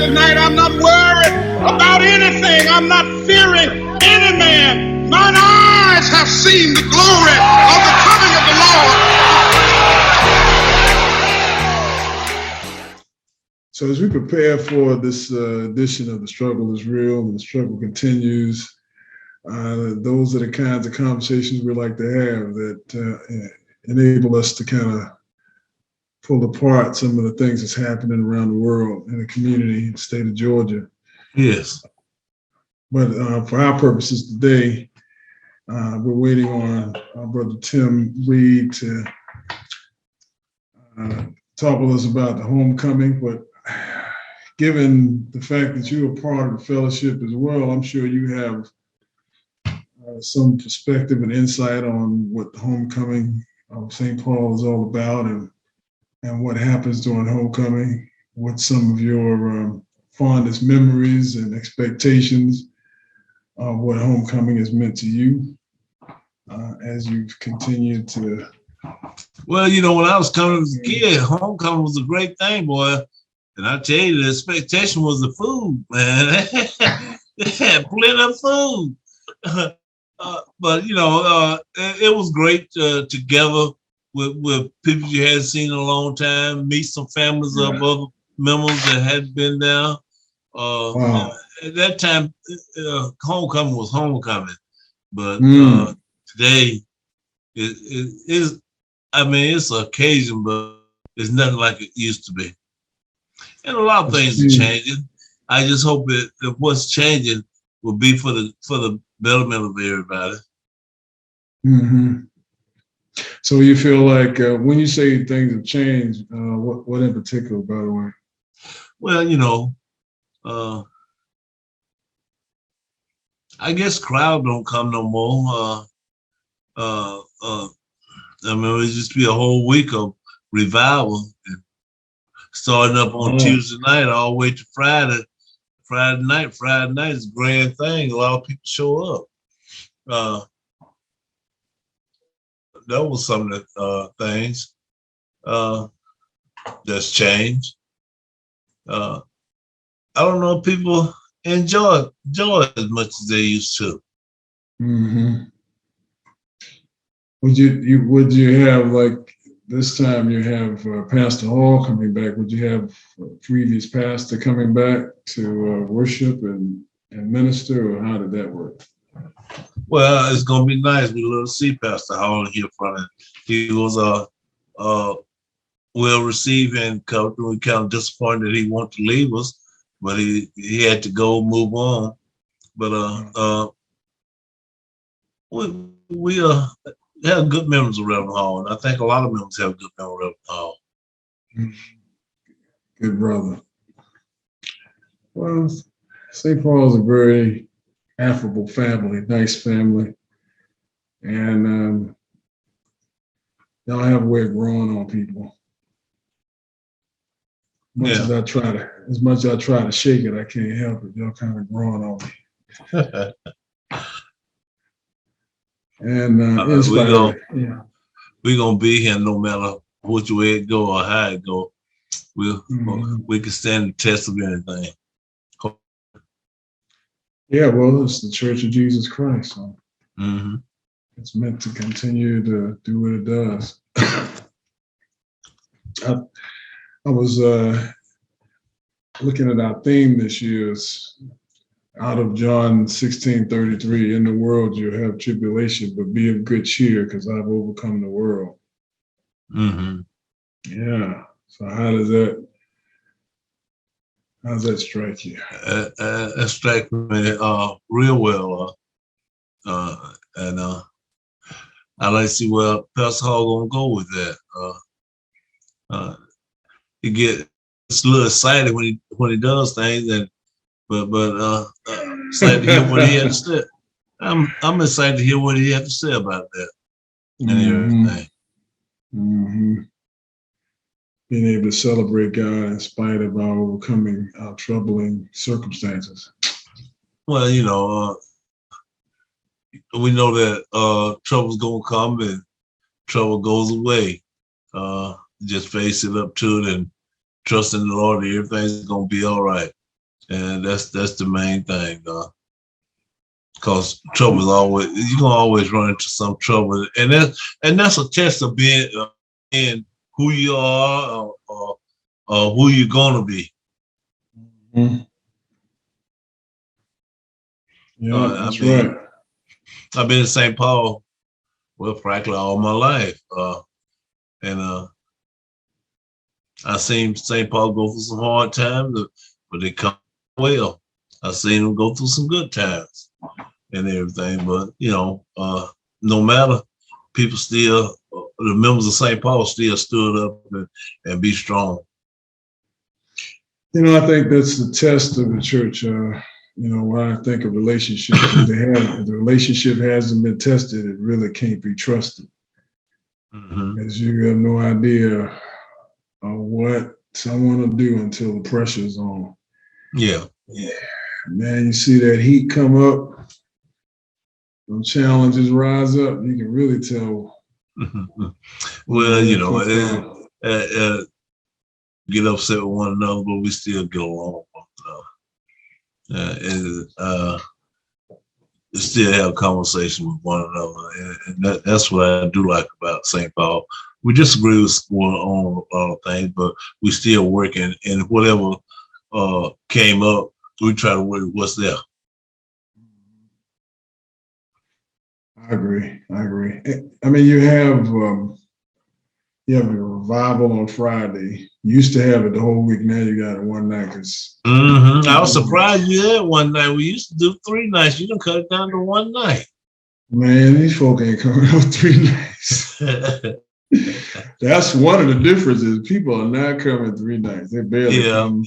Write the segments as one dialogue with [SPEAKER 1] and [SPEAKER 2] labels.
[SPEAKER 1] tonight. I'm not worried about anything. I'm not fearing any man. Mine eyes have seen the glory of the coming of the Lord.
[SPEAKER 2] So as we prepare for this edition of The Struggle is Real and the Struggle Continues, those are the kinds of conversations we like to have that enable us to kind of pull apart some of the things that's happening around the world in the community, in the state of Georgia.
[SPEAKER 3] Yes.
[SPEAKER 2] But for our purposes today, we're waiting on our brother Tim Reed to talk with us about the homecoming. But given the fact that you are part of the fellowship as well, I'm sure you have some perspective and insight on what the homecoming of St. Paul is all about and what happens during homecoming, what some of your fondest memories and expectations of what homecoming has meant to you as you've continued to.
[SPEAKER 3] Well, you know, when I was coming as a kid, homecoming was a great thing, boy. And I tell you, the expectation was the food, man. They had plenty of food. But, you know, it was great together with people you hadn't seen in a long time, meet some families of other members that hadn't been there.
[SPEAKER 2] Wow.
[SPEAKER 3] At that time, homecoming was homecoming. But today, it is, I mean, it's an occasion, but it's nothing like it used to be. And a lot of things are changing. I just hope that what's changing will be for the betterment of everybody.
[SPEAKER 2] Mm-hmm. So you feel like when you say things have changed, what in particular, by the way?
[SPEAKER 3] Well, you know, I guess crowd don't come no more. I mean, it used to be a whole week of revival, starting up on Tuesday night all the way to Friday. Friday night is a grand thing. A lot of people show up. That was some of the things that's changed. I don't know if people enjoy as much as they used to.
[SPEAKER 2] Mm-hmm. Would you have, like this time you have Pastor Hall coming back? Would you have a previous pastor coming back to worship and minister, or how did that work?
[SPEAKER 3] Well, it's gonna be nice. We love to see Pastor Hall here from it. He was well received, and we kind of disappointed that he wanted to leave us, but he had to go move on. But we have good memories of Reverend Hall, and I think a lot of members have good memories of Reverend Hall.
[SPEAKER 2] Good brother. Well, St. Paul is a very affable family, nice family, and y'all have a way of growing on people. As much as I try to shake it, I can't help it. Y'all kind of growing on me. And
[SPEAKER 3] we're gonna be here no matter which way it go or how it go. We can stand the test of anything.
[SPEAKER 2] Yeah, well, it's the Church of Jesus Christ. So
[SPEAKER 3] mm-hmm.
[SPEAKER 2] It's meant to continue to do what it does. I was looking at our theme this year. It's out of John 16:33. In the world you have tribulation, but be of good cheer, because I've overcome the world.
[SPEAKER 3] Mm-hmm.
[SPEAKER 2] Yeah. So how does strike you?
[SPEAKER 3] It strikes me real well. And I like to see where Pastor Hall gonna go with that. He gets a little excited when he does things, but excited to hear what he had to say. I'm excited to hear what he had to say about that and everything.
[SPEAKER 2] Mm-hmm. Being able to celebrate God in spite of our overcoming our troubling circumstances.
[SPEAKER 3] Well, you know, we know that trouble's gonna come and trouble goes away. Just face it up to it and trust in the Lord that everything's gonna be all right. and that's the main thing. Because trouble is always, you're gonna always run into some trouble, and that's a test of being in who you are or who you're gonna be.
[SPEAKER 2] Mhm. Yeah, that's right.
[SPEAKER 3] I've been in St. Paul, well, frankly, all my life, and I seen St. Paul go through some hard times, but they come well. I seen them go through some good times and everything, but no matter, people still, the members of St. Paul still stood up and be strong.
[SPEAKER 2] I think that's the test of the church. When I think of relationships, if the relationship hasn't been tested, it really can't be trusted.
[SPEAKER 3] Mm-hmm.
[SPEAKER 2] Because you have no idea of what someone will do until the pressure's on.
[SPEAKER 3] Yeah.
[SPEAKER 2] Man, you see that heat come up, when challenges rise up, you can really tell.
[SPEAKER 3] Well, get upset with one another, but we still get along. Still have conversation with one another, and that's what I do like about St. Paul. We disagree with on a lot of things, but we still working, and whatever came up, we try to work with what's there.
[SPEAKER 2] I agree. I mean, you have a revival on Friday. You used to have it the whole week. Now you got it one night.
[SPEAKER 3] I was surprised you had one night. We used to do 3 nights. You done cut it down to one night.
[SPEAKER 2] Man, these folk ain't coming out 3 nights. That's one of the differences. People are not coming 3 nights. They barely come.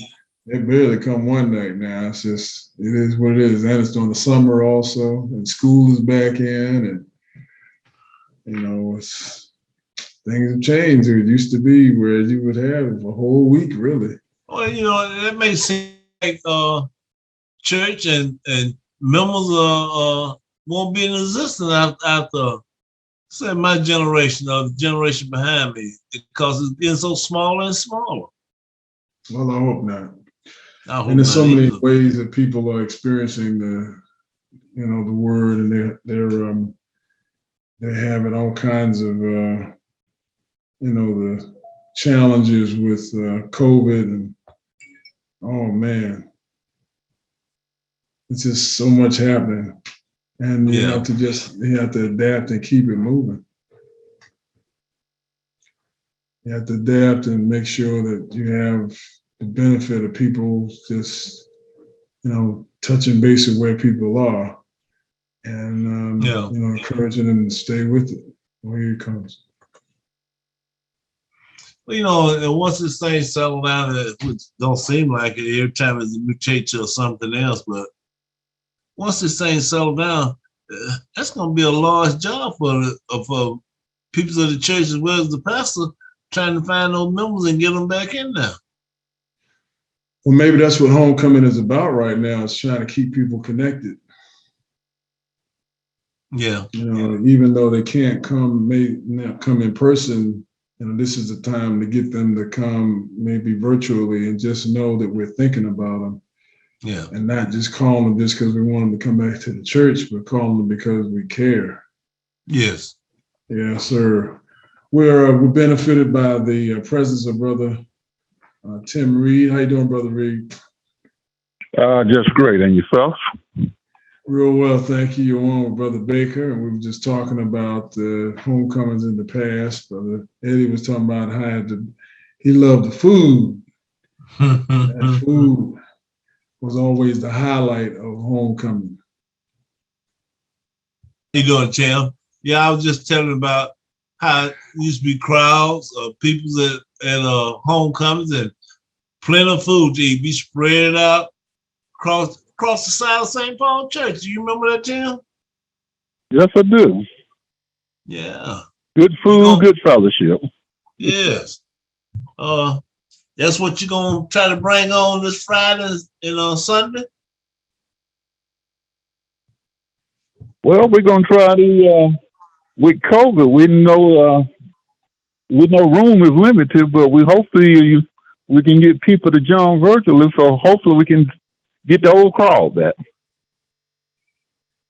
[SPEAKER 2] They barely come one night now. It's just, it is what it is. And it's during the summer also, and school is back in, and things have changed. It used to be where you would have a whole week, really.
[SPEAKER 3] Well, that may seem like church and members won't be in existence after, say, my generation or the generation behind me, because it's getting so smaller and smaller.
[SPEAKER 2] Well, I hope not. And there's so many ways that people are experiencing the word, and they're having all kinds of the challenges with COVID, and oh man, it's just so much happening, and you have to adapt and keep it moving. You have to adapt and make sure that you have the benefit of people just touching base with where people are, and encouraging them to stay with it where it comes.
[SPEAKER 3] Well, and once this thing settles down, which don't seem like it, every time it mutates to something else, but once this thing settles down, that's going to be a large job for people of the church as well as the pastor, trying to find those members and get them back in there.
[SPEAKER 2] Well, maybe that's what homecoming is about right now, is trying to keep people connected.
[SPEAKER 3] Yeah.
[SPEAKER 2] Even though they can't come in person, this is the time to get them to come maybe virtually and just know that we're thinking about them.
[SPEAKER 3] Yeah.
[SPEAKER 2] And not just calling them just because we want them to come back to the church, but calling them because we care.
[SPEAKER 3] Yes.
[SPEAKER 2] Yeah, sir. We're benefited by the presence of Brother Tim Reed. How you doing, Brother Reed?
[SPEAKER 4] Just great. And yourself?
[SPEAKER 2] Real well, thank you. You're on with Brother Baker, and we were just talking about the homecomings in the past. Brother Eddie was talking about how he loved the food. That food was always the highlight of homecoming.
[SPEAKER 3] How you doing, Champ? Yeah, I was just telling about how it used to be crowds of people at homecomings, and plenty of food to eat, be spread out across the side of St. Paul Church. Do you remember that, Tim?
[SPEAKER 4] Yes, I do.
[SPEAKER 3] Yeah.
[SPEAKER 4] Good food, good fellowship.
[SPEAKER 3] Yes. That's what you're going to try to bring on this Friday and on Sunday?
[SPEAKER 4] Well, we're going to try to, with COVID, we know room is limited, but we hopefully we can get people to join virtually, so hopefully we can get the old crowd back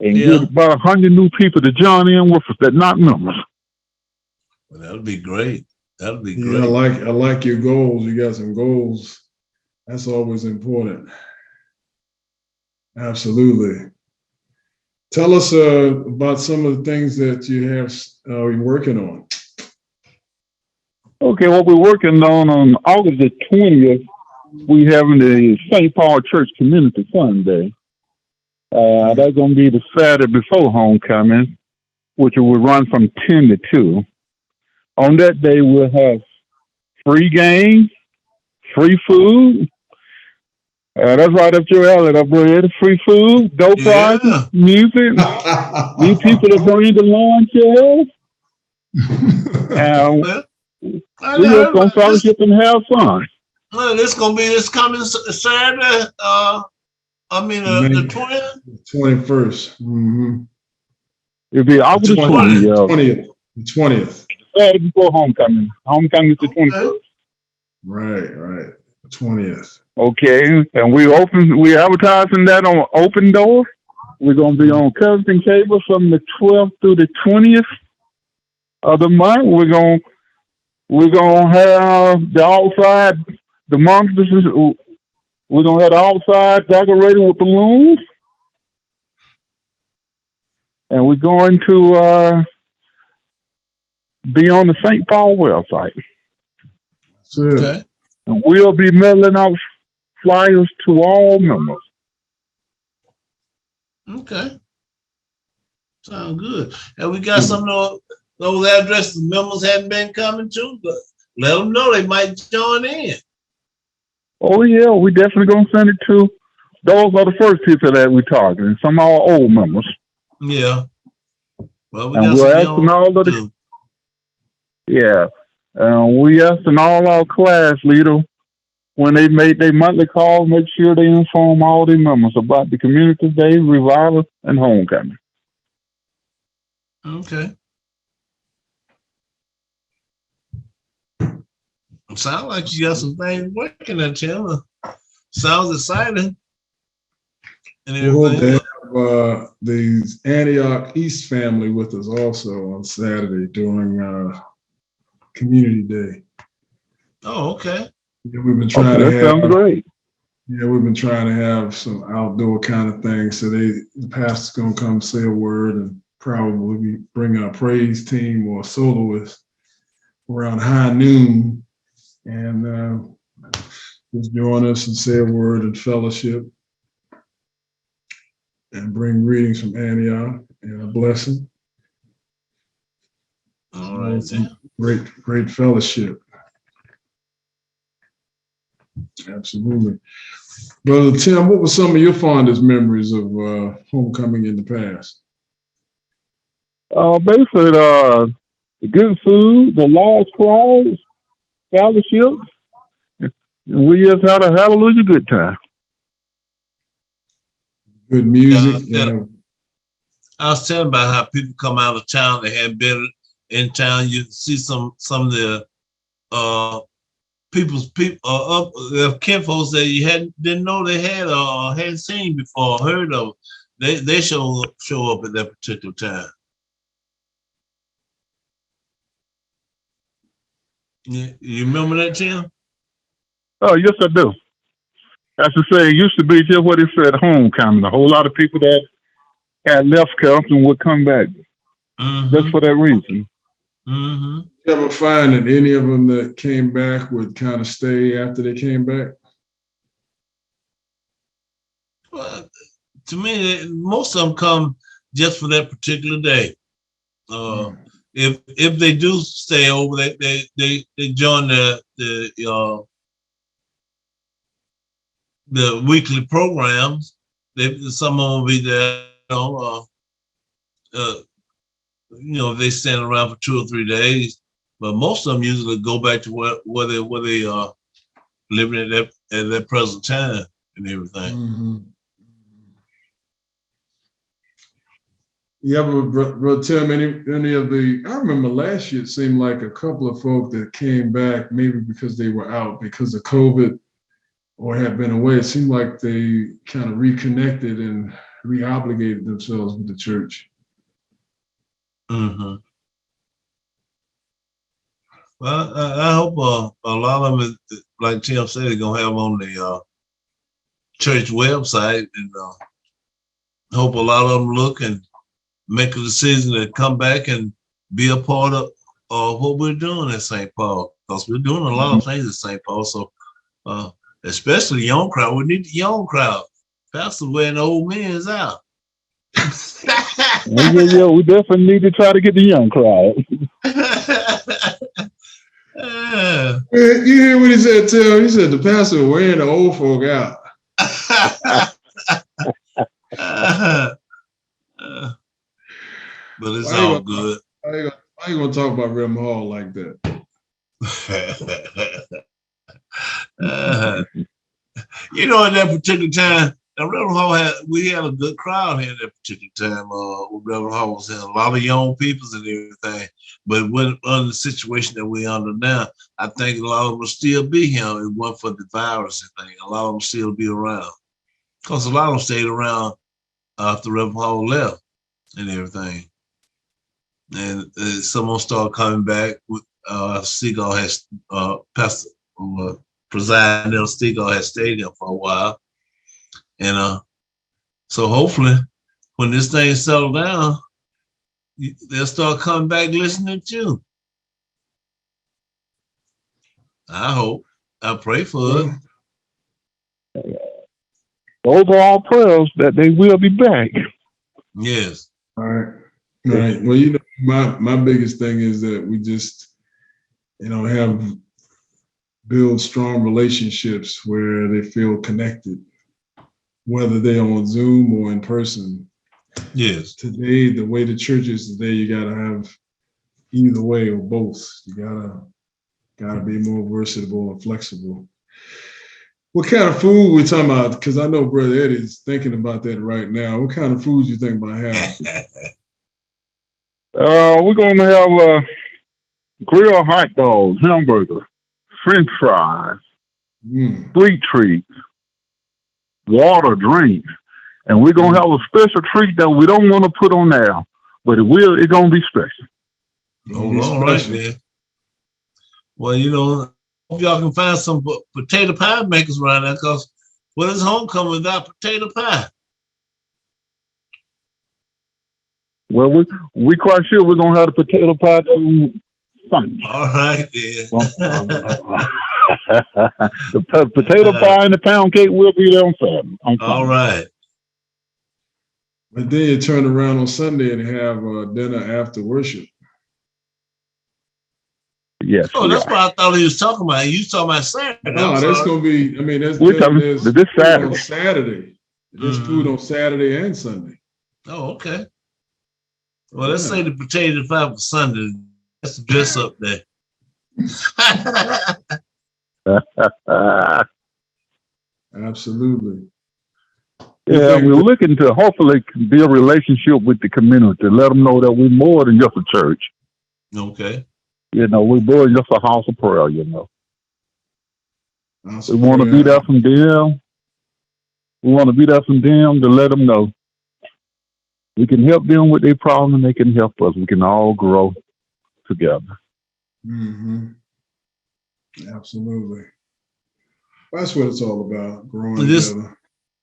[SPEAKER 4] and
[SPEAKER 3] Yeah.
[SPEAKER 4] get about 100 new people to join in with us that not members.
[SPEAKER 3] Well, that'll be great. That'll be
[SPEAKER 2] Yeah,
[SPEAKER 3] great.
[SPEAKER 2] I like your goals. You got some goals. That's always important. Absolutely. Tell us about some of the things that you're working on.
[SPEAKER 4] Okay, what we're working on August the 20th, we having the St. Paul Church Community Sunday. That's going to be the Saturday before homecoming, which will run from 10 to 2. On that day, we'll have free games, free food. That's right up your alley, that bread. Free food, dope
[SPEAKER 3] Yeah.
[SPEAKER 4] prizes, music. Need people to bring the lawn chairs.
[SPEAKER 3] Well,
[SPEAKER 4] We're just going to fellowship and have fun.
[SPEAKER 3] This gonna be this coming Saturday. The 20th.
[SPEAKER 2] 21st. Mm-hmm.
[SPEAKER 4] It'll be August 20th.
[SPEAKER 2] The 20th.
[SPEAKER 4] Saturday before homecoming. Homecoming is the 21st.
[SPEAKER 2] Right. The 20th.
[SPEAKER 4] Okay, and we're advertising that on Open Door. We're gonna be on Covington Cable from the 12th through the 20th of the month. We're gonna have the outside, the monsters. We're gonna have the outside decorated with balloons, and we're going to be on the St. Paul website.
[SPEAKER 3] Okay.
[SPEAKER 4] And we'll be mailing out flyers to all members.
[SPEAKER 3] Okay. Sound good. And we got some of those addresses members hadn't been coming to, but let them know they might join in.
[SPEAKER 4] Oh yeah, we definitely gonna send it to. Those are the first people that we're targeting. Some of our old members.
[SPEAKER 3] Yeah. Well, we
[SPEAKER 4] And
[SPEAKER 3] got
[SPEAKER 4] we're
[SPEAKER 3] some
[SPEAKER 4] asking all of the
[SPEAKER 3] too.
[SPEAKER 4] we asking all our class leaders when they make their monthly calls, make sure they inform all their members about the Community Day, Revival, and Homecoming.
[SPEAKER 3] Okay. Sounds like you got some things working at Tim. Sounds exciting. And
[SPEAKER 2] We'll
[SPEAKER 3] everything.
[SPEAKER 2] have the Antioch East family with us also on Saturday during Community Day.
[SPEAKER 3] Oh, okay.
[SPEAKER 2] Yeah, we've been trying to
[SPEAKER 4] That sounds
[SPEAKER 2] have.
[SPEAKER 4] great.
[SPEAKER 2] Yeah, we've been trying to have some outdoor kind of things. So the pastor's gonna come say a word and probably bring our praise team or soloist around high noon and just join us and say a word and fellowship and bring greetings from Antioch and a blessing.
[SPEAKER 3] All right. Then.
[SPEAKER 2] Great fellowship. Absolutely. Brother Tim, what were some of your fondest memories of homecoming in the past?
[SPEAKER 4] Basically, the good food, the large crowds, fellowships. We just had a hallelujah good time.
[SPEAKER 2] Good music.
[SPEAKER 3] Yeah. I was telling about how people come out of town, they hadn't been in town. You see some of the their kinfolks that you didn't know they had or hadn't seen before, heard of. They show up at that particular time. You remember that, Tim?
[SPEAKER 4] Oh, yes, I do. As I say, it used to be just what it said, homecoming. A whole lot of people that had left Compton would come back just for that reason.
[SPEAKER 3] Mm-hmm.
[SPEAKER 2] You ever find that any of them that came back would kind of stay after they came back?
[SPEAKER 3] Well, to me, most of them come just for that particular day. If they do stay over, they join the weekly programs. Some of them will be there. If they stand around for 2 or 3 days, but most of them usually go back to where they are living at that present time and everything.
[SPEAKER 2] Mm-hmm. Yeah, but Tim, any of the, I remember last year it seemed like a couple of folk that came back maybe because they were out because of COVID or had been away, it seemed like they kind of reconnected and reobligated themselves with the church.
[SPEAKER 3] Mm-hmm. Well, I hope a lot of it, like Tim said, they're gonna have on the church website, and hope a lot of them look and make a decision to come back and be a part of what we're doing at St. Paul, because we're doing a lot of things at St. Paul. So, especially the young crowd, we need the young crowd. Pastor wearing the old men's out.
[SPEAKER 4] Yeah, we definitely need to try to get the young crowd.
[SPEAKER 2] You hear what he said, Tim? He said the pastor wearing the old folk out.
[SPEAKER 3] But it's all good.
[SPEAKER 2] I ain't gonna talk about Reverend Hall like that.
[SPEAKER 3] You know, at that particular time, Reverend Hall we had a good crowd here at that particular time. Reverend Hall was in a lot of young people and everything. But when under the situation that we're under now, I think a lot of them will still be here. It wasn't for the virus and thing. A lot of them still be around. Because a lot of them stayed around after Reverend Hall left and everything. And someone started coming back. Seagull has Pastor presiding El Seagull has stayed there for a while. And so hopefully when this thing settles down, they'll start coming back listening to you. I hope. I pray for it.
[SPEAKER 4] Those are all prayers that they will be back.
[SPEAKER 3] Yes.
[SPEAKER 2] All right. All right. Well, you know, my biggest thing is that we just, build strong relationships where they feel connected, whether they're on Zoom or in person.
[SPEAKER 3] Yes.
[SPEAKER 2] Today, the way the church is today, you gotta have either way or both. You gotta be more versatile and flexible. What kind of food we talking about? Because I know Brother Eddie's thinking about that right now. What kind of food you think about having?
[SPEAKER 4] We're gonna have grilled hot dogs, hamburger, French fries, sweet treats, water, drinks, and we're gonna have a special treat that we don't want to put on there, but it's gonna be special.
[SPEAKER 3] Oh, all right, man. Well, hope y'all can find some potato pie makers around there, because what is homecoming without potato pie?
[SPEAKER 4] Well, we quite sure we're gonna have the potato pie on Sunday.
[SPEAKER 3] All right, then.
[SPEAKER 4] The potato pie and the pound cake will be there on Saturday.
[SPEAKER 3] All right.
[SPEAKER 2] But then you turn around on Sunday and have dinner after worship.
[SPEAKER 4] Yes.
[SPEAKER 3] Oh, that's what I thought he was talking about. You was talking about Saturday.
[SPEAKER 2] No, that's going to be, there's
[SPEAKER 4] this Saturday.
[SPEAKER 2] On Saturday. There's food on Saturday and Sunday.
[SPEAKER 3] Oh, okay. Well, let's say the potato pie for Sunday. That's the dress up there.
[SPEAKER 2] Absolutely.
[SPEAKER 4] Yeah, we're looking to hopefully build a relationship with the community, let them know that we're more than just a church.
[SPEAKER 3] Okay.
[SPEAKER 4] We're more than just a house of prayer, We want to be there from them. We want to be there from them to let them know we can help them with their problem and they can help us. We can all grow together.
[SPEAKER 2] Mm-hmm. Absolutely. That's what it's all about, growing together.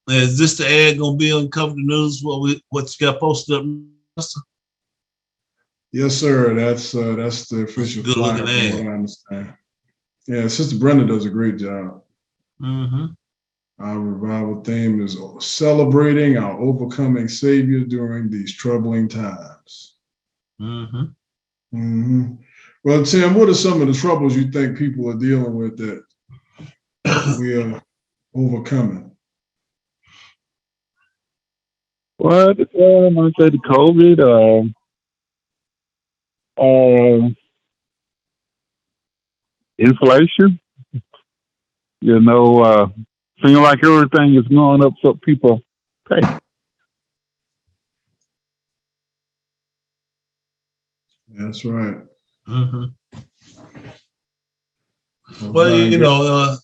[SPEAKER 3] Is this the ad going to be on Cover the News? What you got posted up, Master?
[SPEAKER 2] Yes, sir. That's the official
[SPEAKER 3] Good
[SPEAKER 2] flyer,
[SPEAKER 3] looking
[SPEAKER 2] from what I understand. Yeah, Sister Brenda does a great job.
[SPEAKER 3] Mm-hmm.
[SPEAKER 2] Our revival theme is celebrating our overcoming Savior during these troubling times.
[SPEAKER 3] Mm-hmm.
[SPEAKER 2] Mm-hmm. Well, Tim, what are some of the troubles you think people are dealing with that we are overcoming?
[SPEAKER 4] Well, I might say the COVID, inflation. Seems like everything is going up, so people pay.
[SPEAKER 2] That's right.
[SPEAKER 3] Mm-hmm. Well,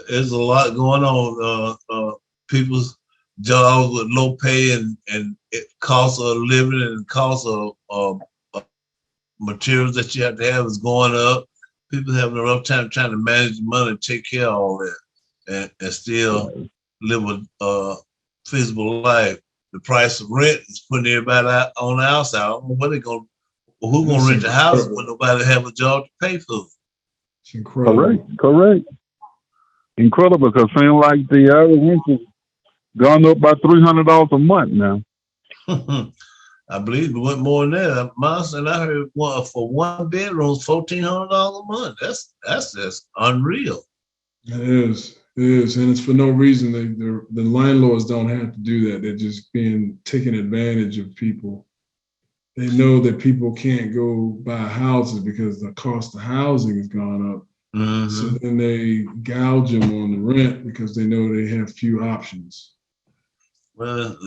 [SPEAKER 3] there's a lot going on. People's jobs with low pay and it cost of living and cost of materials that you have to have is going up. People having a rough time trying to manage money and take care of all that and still live a feasible life. The price of rent is putting everybody out on the outside. I don't know what they're going, who's going to rent the house when nobody have a job to pay for.
[SPEAKER 2] It's incredible.
[SPEAKER 4] Correct. Incredible, because it seems like the average rent has gone up by $300 a month now.
[SPEAKER 3] I believe it went more than that. And I heard for one bedroom, $1,400 a month. That's just unreal.
[SPEAKER 2] It is, and it's for no reason. The landlords don't have to do that. They're just taking advantage of people. They know that people can't go buy houses because the cost of housing has gone up.
[SPEAKER 3] Mm-hmm.
[SPEAKER 2] So then they gouge them on the rent because they know they have few options.
[SPEAKER 3] Well,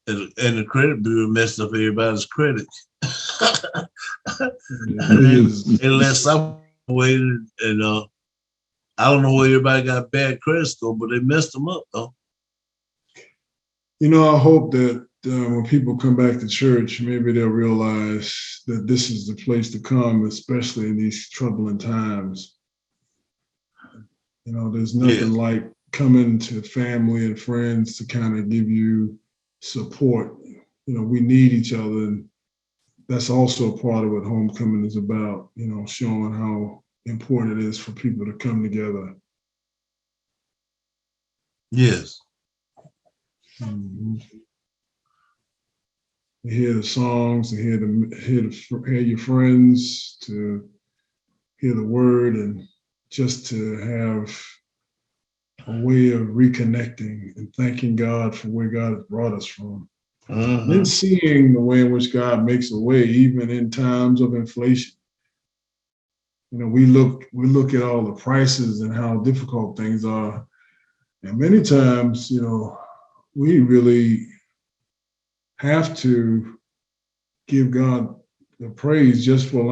[SPEAKER 3] and the credit bureau messed up everybody's credit. Unless some way, and I don't know where everybody got bad credit score, but they messed them up though.
[SPEAKER 2] You know, I hope that when people come back to church, maybe they'll realize that this is the place to come, especially in these troubling times. You know, there's nothing like coming to family and friends to kind of give you support. You know, we need each other, and that's also a part of what homecoming is about, you know, showing how important it is for people to come together.
[SPEAKER 3] Yes.
[SPEAKER 2] Mm-hmm. To hear the songs, to hear your friends, to hear the word, and just to have a way of reconnecting and thanking God for where God has brought us from.
[SPEAKER 3] Mm-hmm.
[SPEAKER 2] And then seeing the way in which God makes a way, even in times of inflation. You know, we look at all the prices and how difficult things are. And many times, you know, we really have to give God the praise just for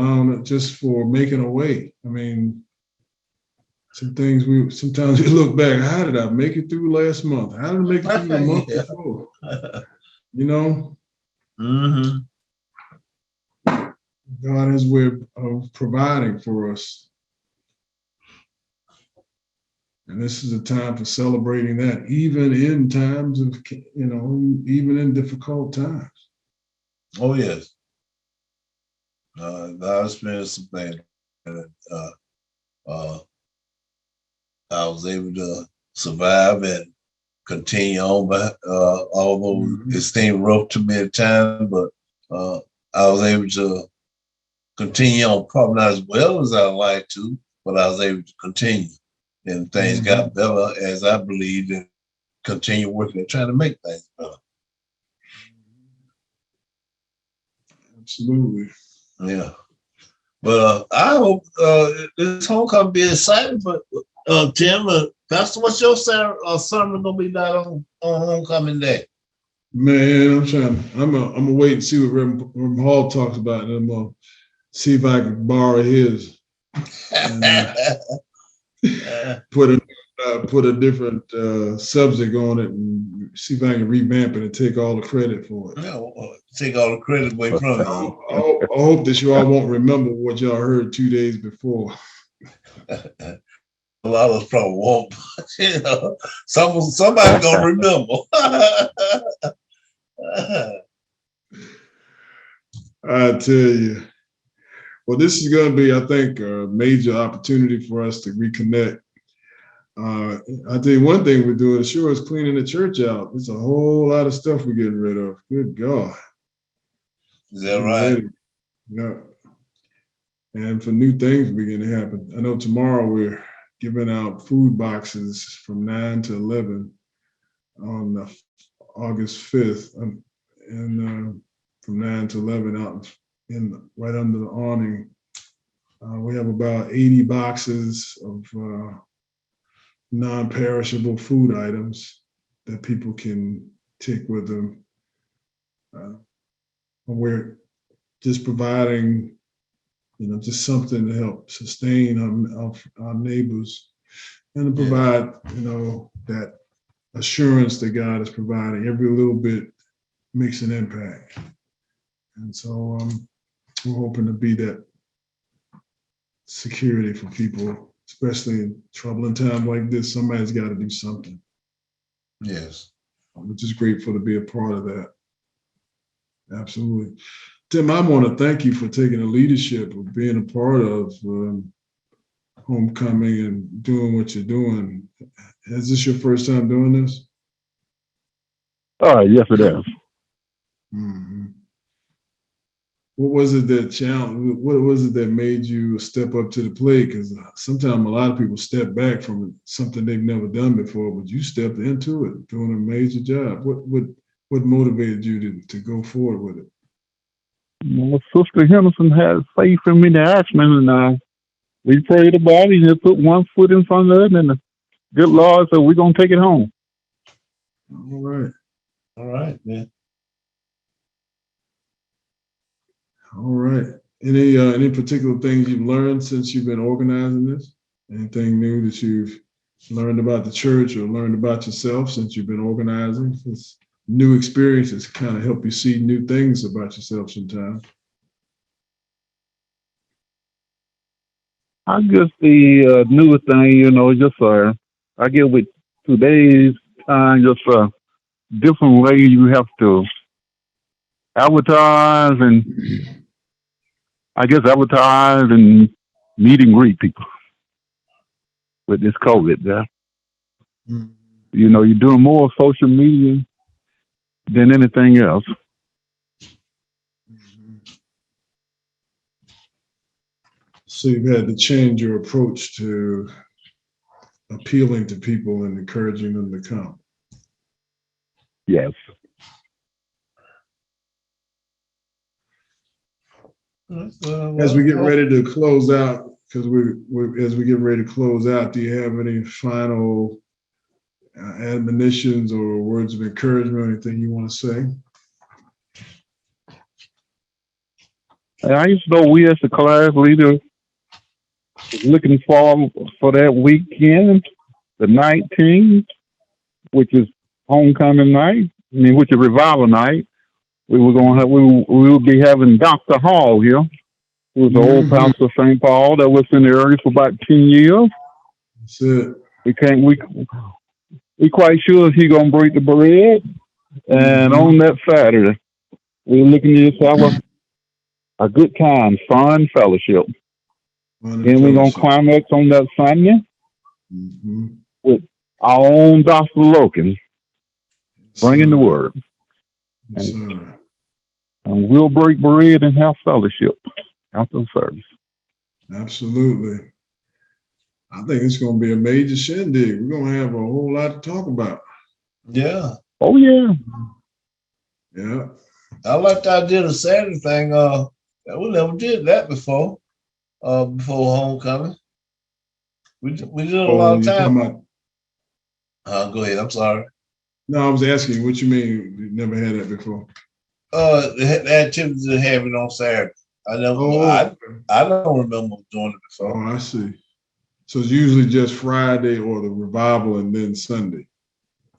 [SPEAKER 2] making a way. I mean, sometimes we look back, how did I make it through last month? How did I make it through the month before? You know?
[SPEAKER 3] Mm-hmm.
[SPEAKER 2] God has a way of providing for us. And this is a time for celebrating that, even in times of, you know, even in difficult times.
[SPEAKER 3] Oh, yes. I experienced some things. I was able to survive and continue on, but although it seemed rough to me at times, but I was able to continue on, probably not as well as I'd like to, but I was able to continue. And things got better as I believed, and continue working and trying to make things better.
[SPEAKER 2] Absolutely.
[SPEAKER 3] Yeah. But I hope this homecoming be exciting. But Tim, Pastor, what's your sermon gonna be on homecoming day?
[SPEAKER 2] Man, I'm gonna wait and see what Reverend Hall talks about, and I'm gonna see if I can borrow his. And, put a different subject on it and see if I can revamp it and take all the credit for it.
[SPEAKER 3] No, take all the credit away from you.
[SPEAKER 2] I hope that you all won't remember what y'all heard 2 days before.
[SPEAKER 3] A lot of us probably won't. You know, somebody's gonna remember.
[SPEAKER 2] I tell you. Well, this is going to be, I think, a major opportunity for us to reconnect. I tell you one thing we're doing, sure, is cleaning the church out. There's a whole lot of stuff we're getting rid of. Good God.
[SPEAKER 3] Is that right?
[SPEAKER 2] Yeah. And for new things begin to happen. I know tomorrow we're giving out food boxes from 9 to 11 on August 5th. And from 9 to 11 out right under the awning. We have about 80 boxes of non-perishable food items that people can take with them. We're just providing, you know, just something to help sustain our neighbors and to provide, that assurance that God is providing. Every little bit makes an impact. And so we're hoping to be that security for people, especially in troubling time like this. Somebody's got to do something.
[SPEAKER 3] Yes.
[SPEAKER 2] We're just grateful to be a part of that. Absolutely. Tim, I want to thank you for taking the leadership of being a part of Homecoming and doing what you're doing. Is this your first time doing this?
[SPEAKER 4] Yes, it is.
[SPEAKER 2] Mm-hmm. What was it that made you step up to the plate? Because sometimes a lot of people step back from something they've never done before, but you stepped into it, doing a major job. What motivated you to go forward with it?
[SPEAKER 4] Well, Sister Henderson had faith in me to ask me, and we prayed about it and just put one foot in front of it, and the good Lord said, we're going to take it home.
[SPEAKER 2] All right.
[SPEAKER 3] All right, man.
[SPEAKER 2] All right. Any particular things you've learned since you've been organizing this? Anything new that you've learned about the church or learned about yourself since you've been organizing? This new experiences kind of help you see new things about yourself sometimes.
[SPEAKER 4] I guess the newest thing, just I get with today's time, just different ways you have to advertise and meet and greet people with this COVID. Yeah.
[SPEAKER 2] Mm-hmm.
[SPEAKER 4] You're doing more social media than anything else.
[SPEAKER 2] Mm-hmm. So you've had to change your approach to appealing to people and encouraging them to come.
[SPEAKER 4] Yes.
[SPEAKER 2] As we get ready to close out, because as we get ready to close out, do you have any final admonitions or words of encouragement or anything you want to say?
[SPEAKER 4] I just know we as a class leader is looking forward for that weekend, the 19th, which is homecoming night. Which is revival night. We will be having Dr. Hall here, who was the old pastor of St. Paul that was in the area for about 10 years.
[SPEAKER 2] That's it.
[SPEAKER 4] We quite sure he's gonna break the bread. And on that Saturday, we're looking to just have a good time, fun fellowship. Then we're gonna climax on that Sunday with our own Dr. Loken bringing the word. And we'll break bread and have fellowship after the service.
[SPEAKER 2] Absolutely. I think it's going to be a major shindig. We're going to have a whole lot to talk about.
[SPEAKER 3] Yeah.
[SPEAKER 4] Oh, yeah.
[SPEAKER 2] Yeah.
[SPEAKER 3] I like the idea of the Saturday thing. We never did that before homecoming. We did it a lot of time. Go ahead. I'm sorry.
[SPEAKER 2] No, I was asking you what you mean you never had that before.
[SPEAKER 3] The activities they have it on Saturday. I don't remember doing it before.
[SPEAKER 2] Oh, I see. So it's usually just Friday or the revival and then Sunday.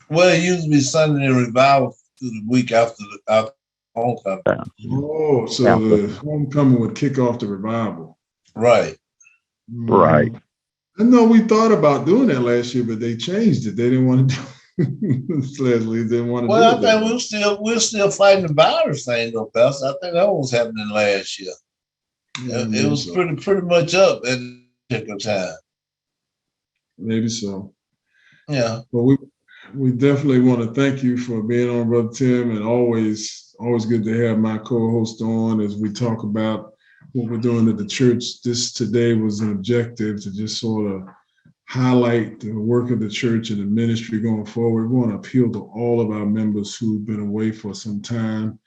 [SPEAKER 3] Well, it used to be Sunday and revival through the week after homecoming.
[SPEAKER 2] Oh, so the homecoming would kick off the revival.
[SPEAKER 3] Right.
[SPEAKER 4] Right.
[SPEAKER 2] I know we thought about doing that last year, but they changed it. They didn't want to do it. Leslie didn't want to do it.
[SPEAKER 3] Well, I think we're still fighting the virus thing, though, Pastor. I think that was happening last year. It was pretty much up at the particular time.
[SPEAKER 2] Maybe so.
[SPEAKER 3] Yeah.
[SPEAKER 2] But we definitely want to thank you for being on, Brother Tim, and always good to have my co-host on as we talk about what we're doing at the church. This today was an objective to just sort of highlight the work of the church and the ministry going forward. We want to appeal to all of our members who've been away for some time.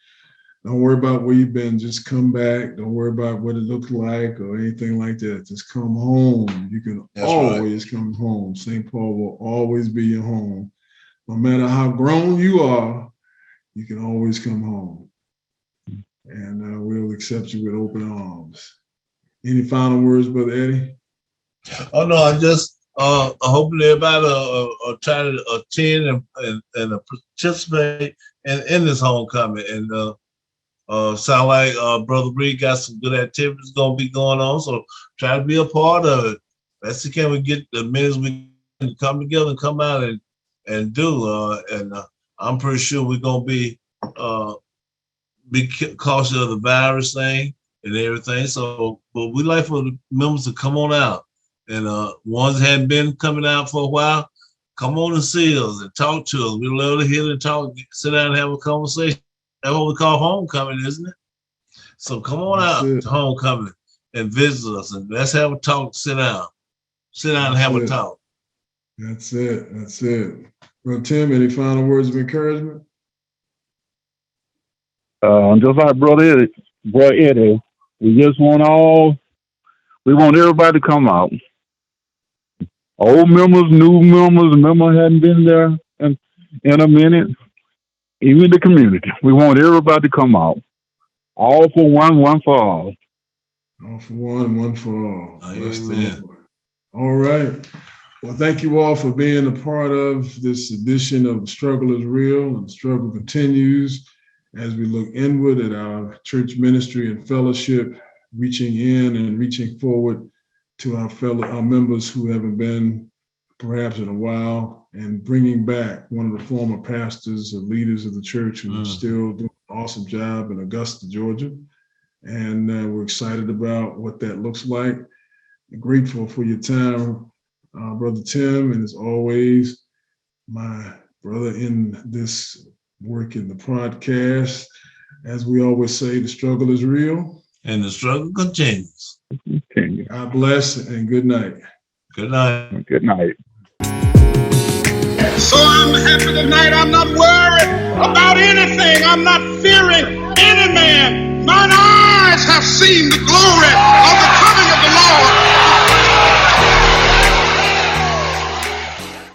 [SPEAKER 2] Don't worry about where you've been. Just come back. Don't worry about what it looked like or anything like that. Just come home. You can always come home. St. Paul will always be your home. No matter how grown you are, you can always come home. And we'll accept you with open arms. Any final words, Brother Eddie?
[SPEAKER 3] Oh, no, I just hoping everybody try to attend and participate in this homecoming. And sound like Brother Reed got some good activities gonna be going on. So try to be a part of it. Let's see, can we get the minutes we can come together and come out and do. I'm pretty sure we're gonna be cautious of the virus thing and everything. So, but we like for the members to come on out. And ones that hadn't been coming out for a while, come on and see us and talk to us. We love to hear and talk, sit down and have a conversation. That's what we call homecoming, isn't it? So come on out to homecoming and visit us, and let's have a talk. Sit down and have a talk.
[SPEAKER 2] That's it. Well, Tim, any final words of encouragement?
[SPEAKER 4] Just like Brother Eddie, we want everybody to come out. Old members, new members, members hadn't been there in a minute. Even the community. We want everybody to come out. All for one, one for all.
[SPEAKER 2] All for one for all.
[SPEAKER 3] Amen.
[SPEAKER 2] All right. Well, thank you all for being a part of this edition of The Struggle is Real, and the struggle continues as we look inward at our church ministry and fellowship, reaching in and reaching forward to our members who haven't been perhaps in a while, and bringing back one of the former pastors and leaders of the church who is still doing an awesome job in Augusta, Georgia. And we're excited about what that looks like. I'm grateful for your time, Brother Tim, and as always, my brother in this work in the podcast. As we always say, the struggle is real.
[SPEAKER 3] And the struggle continues.
[SPEAKER 2] God bless and good night.
[SPEAKER 3] Good night.
[SPEAKER 4] Good night.
[SPEAKER 1] So I'm happy tonight. I'm not worried about anything. I'm not fearing any man. Mine eyes have seen the glory of the